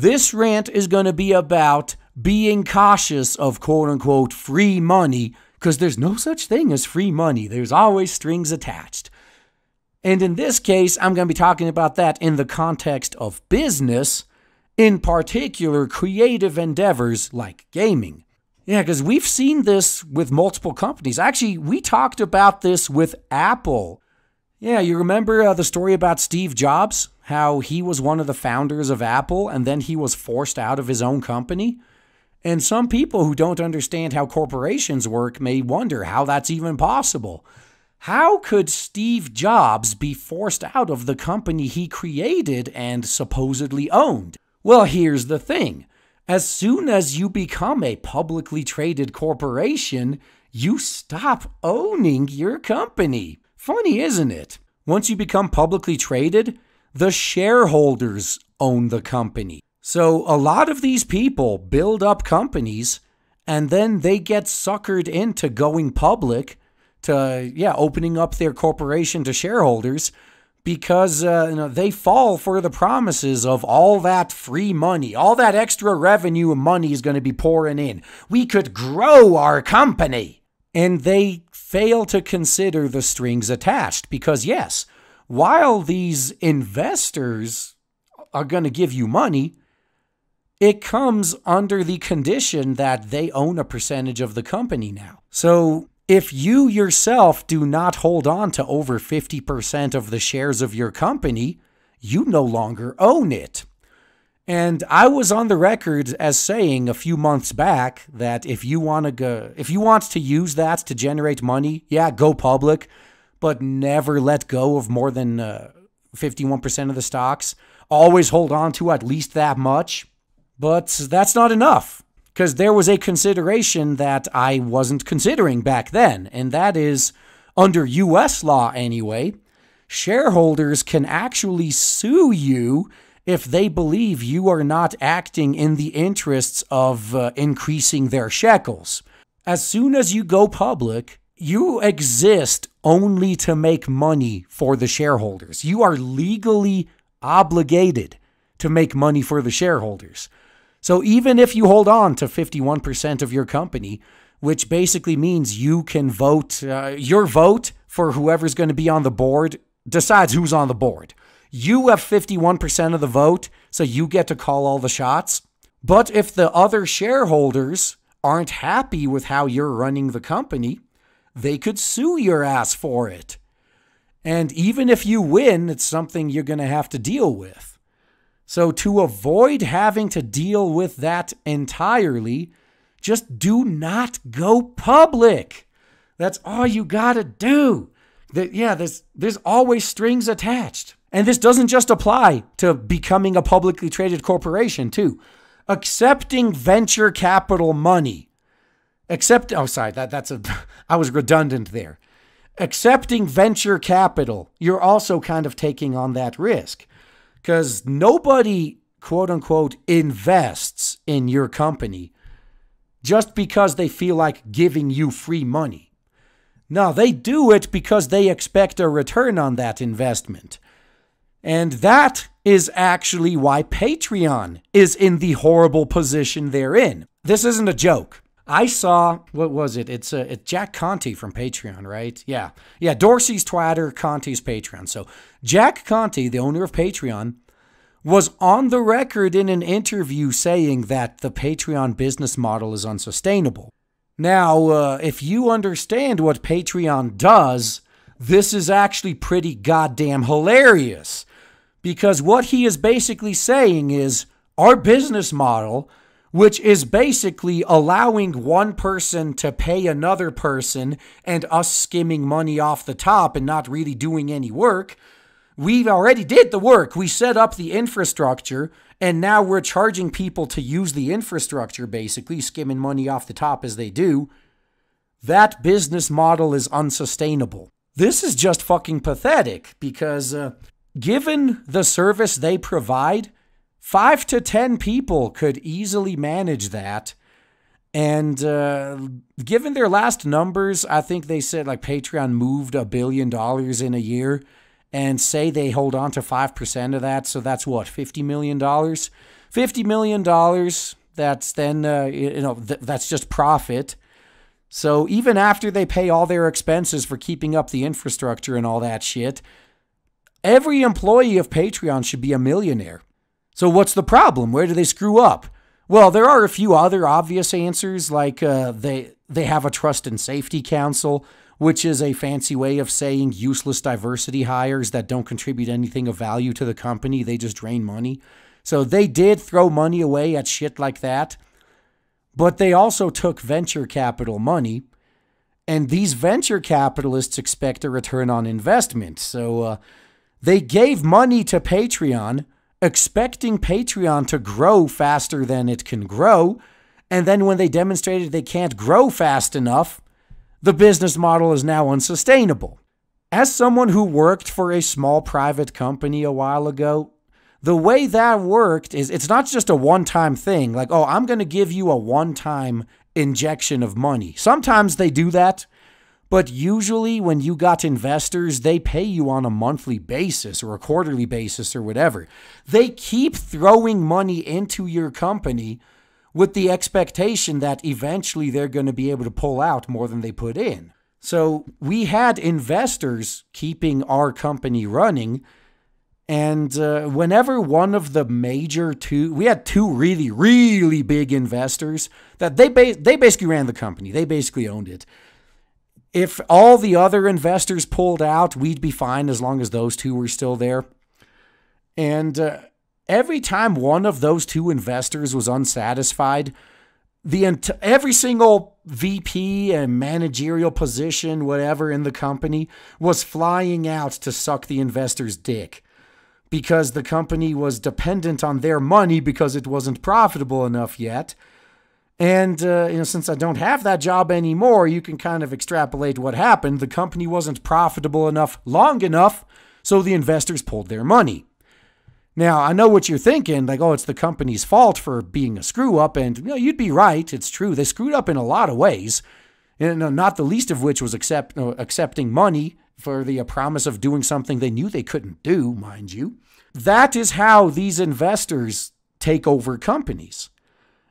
This rant is going to be about being cautious of quote-unquote free money, because there's no such thing as free money. There's always strings attached. And in this case, I'm going to be talking about that in the context of business, in particular creative endeavors like gaming. Yeah, because we've seen this with multiple companies. Actually, we talked about this with Apple. Yeah, you remember the story about Steve Jobs? How he was one of the founders of Apple and then he was forced out of his own company? And some people who don't understand how corporations work may wonder how that's even possible. How could Steve Jobs be forced out of the company he created and supposedly owned? Well, here's the thing. As soon as you become a publicly traded corporation, you stop owning your company. Funny, isn't it? Once you become publicly traded, the shareholders own the company. So a lot of these people build up companies and then they get suckered into going public to, opening up their corporation to shareholders because they fall for the promises of all that free money, all that extra revenue and money is going to be pouring in. We could grow our company. And they fail to consider the strings attached because, yes, while these investors are going to give you money, it comes under the condition that they own a percentage of the company now. So if you yourself do not hold on to over 50% of the shares of your company, you no longer own it. And I was on the record as saying a few months back that if you want to use that to generate money, go public, but never let go of more than 51% of the stocks. Always hold on to at least that much. But that's not enough, because there was a consideration that I wasn't considering back then, and that is, under U.S. law anyway, shareholders can actually sue you if they believe you are not acting in the interests of increasing their shekels. As soon as you go public, you exist only to make money for the shareholders. You are legally obligated to make money for the shareholders. So even if you hold on to 51% of your company, which basically means you can vote, your vote for whoever's going to be on the board decides who's on the board. You have 51% of the vote, so you get to call all the shots. But if the other shareholders aren't happy with how you're running the company, they could sue your ass for it. And even if you win, it's something you're going to have to deal with. So to avoid having to deal with that entirely, just do not go public. That's all you got to do. There's always strings attached. And this doesn't just apply to becoming a publicly traded corporation, too. Accepting venture capital money. I was redundant there. Accepting venture capital, you're also kind of taking on that risk. Because nobody, quote unquote, invests in your company just because they feel like giving you free money. No, they do it because they expect a return on that investment. And that is actually why Patreon is in the horrible position they're in. This isn't a joke. I saw, what was it? It's Jack Conte from Patreon, right? Yeah, Dorsey's Twitter, Conte's Patreon. So Jack Conte, the owner of Patreon, was on the record in an interview saying that the Patreon business model is unsustainable. Now, if you understand what Patreon does, this is actually pretty goddamn hilarious. Because what he is basically saying is, our business model, which is basically allowing one person to pay another person and us skimming money off the top and not really doing any work. We already did the work. We set up the infrastructure, and now we're charging people to use the infrastructure, basically, skimming money off the top as they do. That business model is unsustainable. This is just fucking pathetic because given the service they provide, 5 to 10 people could easily manage that. And given their last numbers, I think they said like Patreon moved $1 billion in a year, and say they hold on to 5% of that. So that's what, $50 million? $50 million, that's then, that's just profit. So even after they pay all their expenses for keeping up the infrastructure and all that shit, every employee of Patreon should be a millionaire. So what's the problem? Where do they screw up? Well, there are a few other obvious answers, like they have a trust and safety council, which is a fancy way of saying useless diversity hires that don't contribute anything of value to the company. They just drain money. So they did throw money away at shit like that. But they also took venture capital money, and these venture capitalists expect a return on investment. So they gave money to Patreon, expecting Patreon to grow faster than it can grow, and then when they demonstrated they can't grow fast enough, the business model is now unsustainable. As someone who worked for a small private company a while ago, the way that worked is it's not just a one-time thing, like, oh, I'm going to give you a one-time injection of money. Sometimes they do that, but usually when you got investors, they pay you on a monthly basis or a quarterly basis or whatever. They keep throwing money into your company with the expectation that eventually they're going to be able to pull out more than they put in. So we had investors keeping our company running. And whenever one of the major we had two really, really big investors that they basically ran the company. They basically owned it. If all the other investors pulled out, we'd be fine as long as those two were still there. And every time one of those two investors was unsatisfied, every single VP and managerial position, whatever in the company, was flying out to suck the investor's dick, because the company was dependent on their money because it wasn't profitable enough yet. And, since I don't have that job anymore, you can kind of extrapolate what happened. The company wasn't profitable enough long enough, so the investors pulled their money. Now, I know what you're thinking, like, oh, it's the company's fault for being a screw-up, and you'd be right, it's true. They screwed up in a lot of ways, not the least of which was accepting money for the promise of doing something they knew they couldn't do, mind you. That is how these investors take over companies.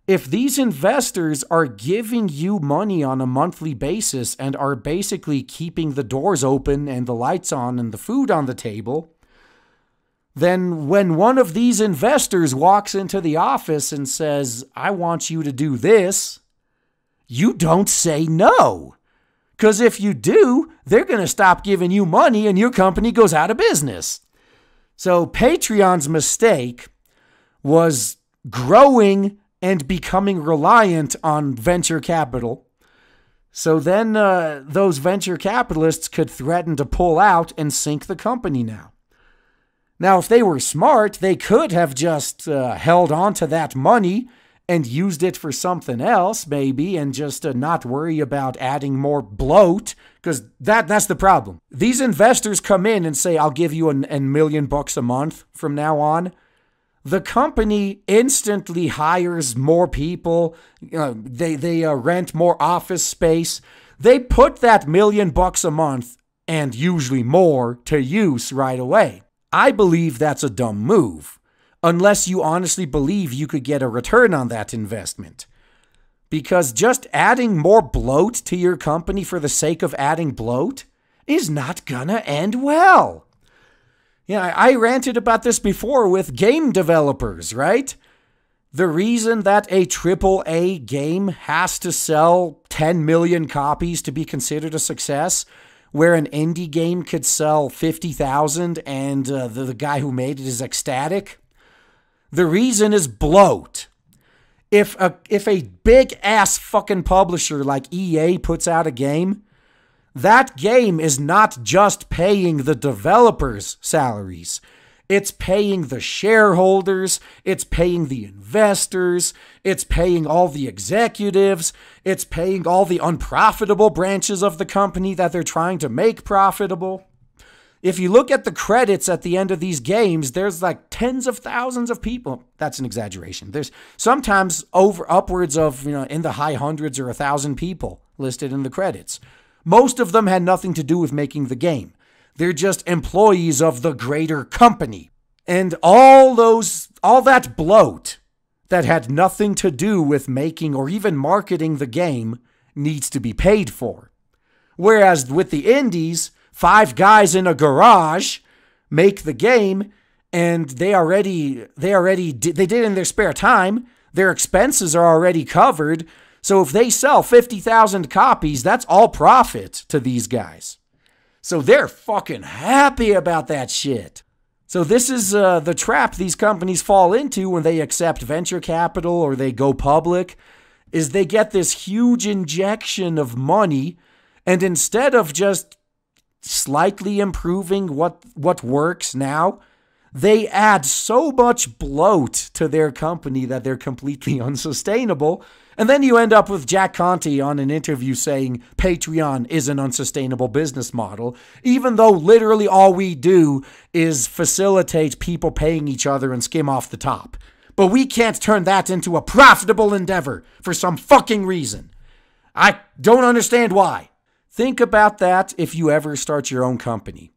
If these investors are giving you money on a monthly basis and are basically keeping the doors open and the lights on and the food on the table, then when one of these investors walks into the office and says, I want you to do this, you don't say no. Because if you do, they're going to stop giving you money and your company goes out of business. So Patreon's mistake was growing and becoming reliant on venture capital. So then those venture capitalists could threaten to pull out and sink the company now. Now, if they were smart, they could have just held on to that money and used it for something else, maybe, and just not worry about adding more bloat, because that's the problem. These investors come in and say, I'll give you $1 million a month from now on. The company instantly hires more people. They rent more office space. They put that $1 million a month, and usually more, to use right away. I believe that's a dumb move, unless you honestly believe you could get a return on that investment. Because just adding more bloat to your company for the sake of adding bloat is not gonna end well. Yeah, I ranted about this before with game developers, right? The reason that a AAA game has to sell 10 million copies to be considered a success, where an indie game could sell 50,000 and the guy who made it is ecstatic, the reason is bloat. If a big-ass fucking publisher like EA puts out a game, that game is not just paying the developers' salaries. It's paying the shareholders, it's paying the investors, it's paying all the executives, it's paying all the unprofitable branches of the company that they're trying to make profitable. If you look at the credits at the end of these games, there's like tens of thousands of people. That's an exaggeration. There's sometimes upwards of, in the high hundreds or 1,000 people listed in the credits. Most of them had nothing to do with making the game. They're just employees of the greater company. And all that bloat that had nothing to do with making or even marketing the game needs to be paid for. Whereas with the indies, 5 guys in a garage make the game, and they did it in their spare time. Their expenses are already covered. So if they sell 50,000 copies, that's all profit to these guys. So they're fucking happy about that shit. So this is the trap these companies fall into when they accept venture capital or they go public, is they get this huge injection of money, and instead of just slightly improving what works now, they add so much bloat to their company that they're completely unsustainable. And then you end up with Jack Conte on an interview saying Patreon is an unsustainable business model, even though literally all we do is facilitate people paying each other and skim off the top. But we can't turn that into a profitable endeavor for some fucking reason. I don't understand why. Think about that if you ever start your own company.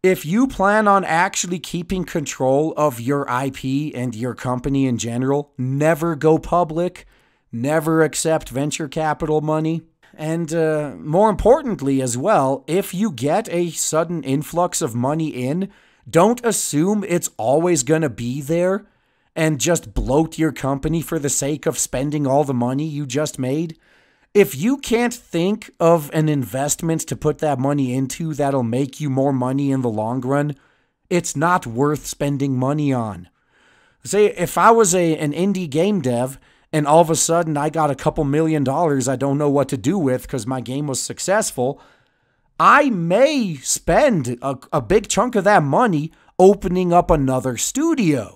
If you plan on actually keeping control of your IP and your company in general, never go public, never accept venture capital money, and more importantly as well, if you get a sudden influx of money in, don't assume it's always going to be there and just bloat your company for the sake of spending all the money you just made. If you can't think of an investment to put that money into that'll make you more money in the long run, it's not worth spending money on. Say, if I was an indie game dev and all of a sudden I got a couple $1 million I don't know what to do with because my game was successful, I may spend a big chunk of that money opening up another studio.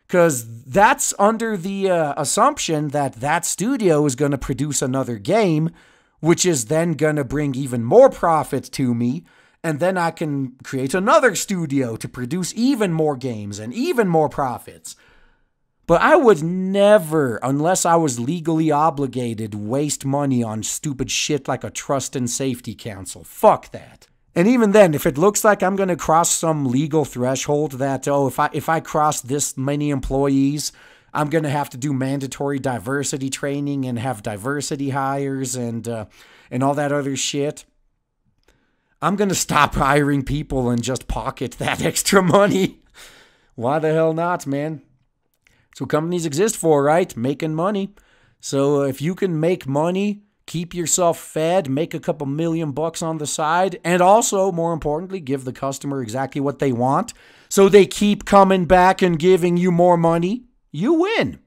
Because that's under the assumption that that studio is going to produce another game, which is then going to bring even more profit to me. And then I can create another studio to produce even more games and even more profits. But I would never, unless I was legally obligated, waste money on stupid shit like a trust and safety council. Fuck that. And even then, if it looks like I'm going to cross some legal threshold that, if I cross this many employees, I'm going to have to do mandatory diversity training and have diversity hires and all that other shit, I'm going to stop hiring people and just pocket that extra money. Why the hell not, man? That's what companies exist for, right? Making money. So if you can make money, keep yourself fed, make a couple $1 million on the side, and also, more importantly, give the customer exactly what they want so they keep coming back and giving you more money, you win.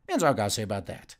That's all I got to say about that.